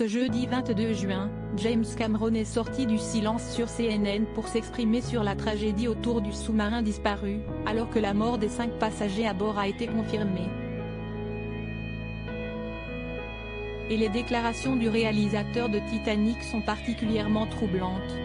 Ce jeudi 22 juin, James Cameron est sorti du silence sur CNN pour s'exprimer sur la tragédie autour du sous-marin disparu, alors que la mort des 5 passagers à bord a été confirmée. Et les déclarations du réalisateur de Titanic sont particulièrement troublantes.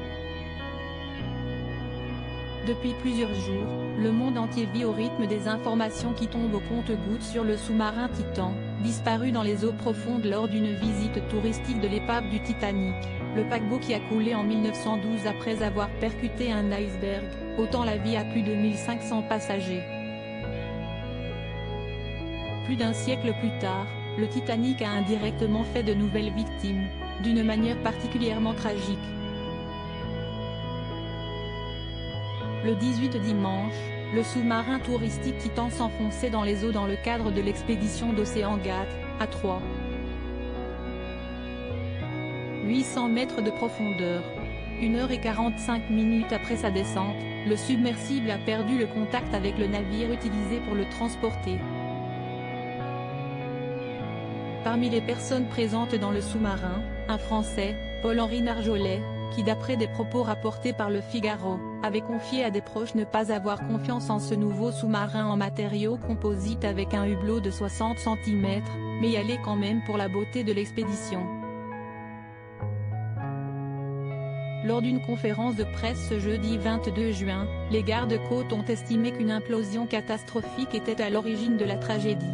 Depuis plusieurs jours, le monde entier vit au rythme des informations qui tombent au compte-gouttes sur le sous-marin Titan, disparu dans les eaux profondes lors d'une visite touristique de l'épave du Titanic, le paquebot qui a coulé en 1912 après avoir percuté un iceberg, ôtant la vie à plus de 1500 passagers. Plus d'un siècle plus tard, le Titanic a indirectement fait de nouvelles victimes, d'une manière particulièrement tragique. Le 18 dimanche, le sous-marin touristique Titan s'enfonçait dans les eaux dans le cadre de l'expédition d'Oceangate, à 800 mètres de profondeur. 1h45 après sa descente, le submersible a perdu le contact avec le navire utilisé pour le transporter. Parmi les personnes présentes dans le sous-marin, un Français, Paul-Henri Narjolet, qui d'après des propos rapportés par Le Figaro, avait confié à des proches ne pas avoir confiance en ce nouveau sous-marin en matériaux composites avec un hublot de 60 cm, mais y aller quand même pour la beauté de l'expédition. Lors d'une conférence de presse ce jeudi 22 juin, les gardes-côtes ont estimé qu'une implosion catastrophique était à l'origine de la tragédie.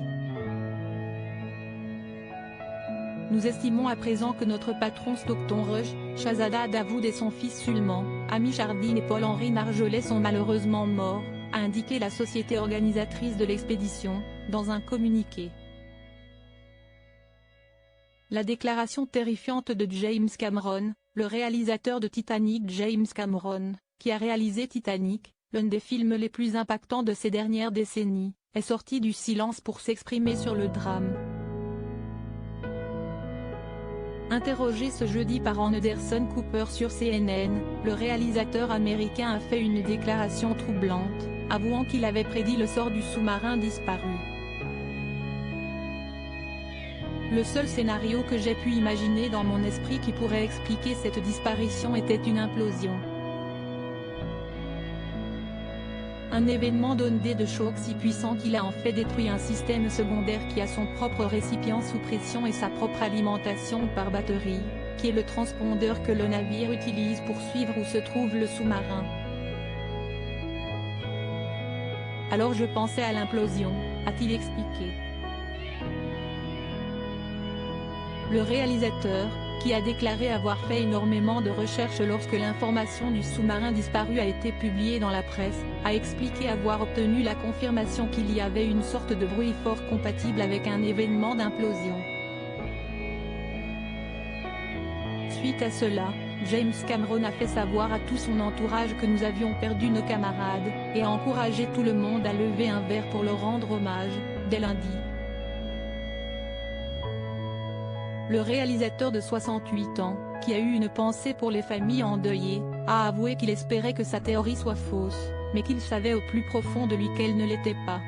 Nous estimons à présent que notre patron Stockton Rush, Shahzada Davoud et son fils Sulman, Ami Chardin et Paul-Henri Narjolet sont malheureusement morts, a indiqué la société organisatrice de l'expédition, dans un communiqué. La déclaration terrifiante de James Cameron, le réalisateur de Titanic. James Cameron, qui a réalisé Titanic, l'un des films les plus impactants de ces dernières décennies, est sorti du silence pour s'exprimer sur le drame. Interrogé ce jeudi par Anderson Cooper sur CNN, le réalisateur américain a fait une déclaration troublante, avouant qu'il avait prédit le sort du sous-marin disparu. Le seul scénario que j'ai pu imaginer dans mon esprit qui pourrait expliquer cette disparition était une implosion. Un événement d'ondée de choc si puissant qu'il a en fait détruit un système secondaire qui a son propre récipient sous pression et sa propre alimentation par batterie, qui est le transpondeur que le navire utilise pour suivre où se trouve le sous-marin. Alors je pensais à l'implosion, a-t-il expliqué. Le réalisateur, qui a déclaré avoir fait énormément de recherches lorsque l'information du sous-marin disparu a été publiée dans la presse, a expliqué avoir obtenu la confirmation qu'il y avait une sorte de bruit fort compatible avec un événement d'implosion. Suite à cela, James Cameron a fait savoir à tout son entourage que nous avions perdu nos camarades, et a encouragé tout le monde à lever un verre pour leur rendre hommage, dès lundi. Le réalisateur de 68 ans, qui a eu une pensée pour les familles endeuillées, a avoué qu'il espérait que sa théorie soit fausse, mais qu'il savait au plus profond de lui qu'elle ne l'était pas.